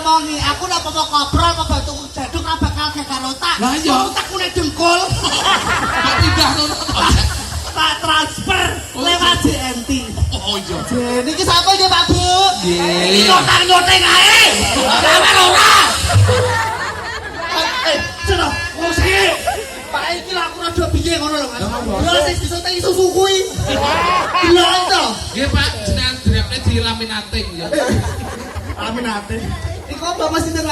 ngomongi, aku nak mau koprol ke batu jaduk apa bakal gegar otak. Lah iya. Otakku nek dengkul. Kok pindah ngono to? Tak transfer lewat JNT. Oh iya. Jadi iki sapa iki Pak Bu? Nggih. Nyotang-nyoteng ae. Sampe ora. Coba, wong sing Pak iki lak ora do piye ngono lho Mas. Lho sing disoteng susu kuwi. Lho to. Nggih Pak, jenengan drepne dilaminating ya. Aminate. Iku apa Mas sinten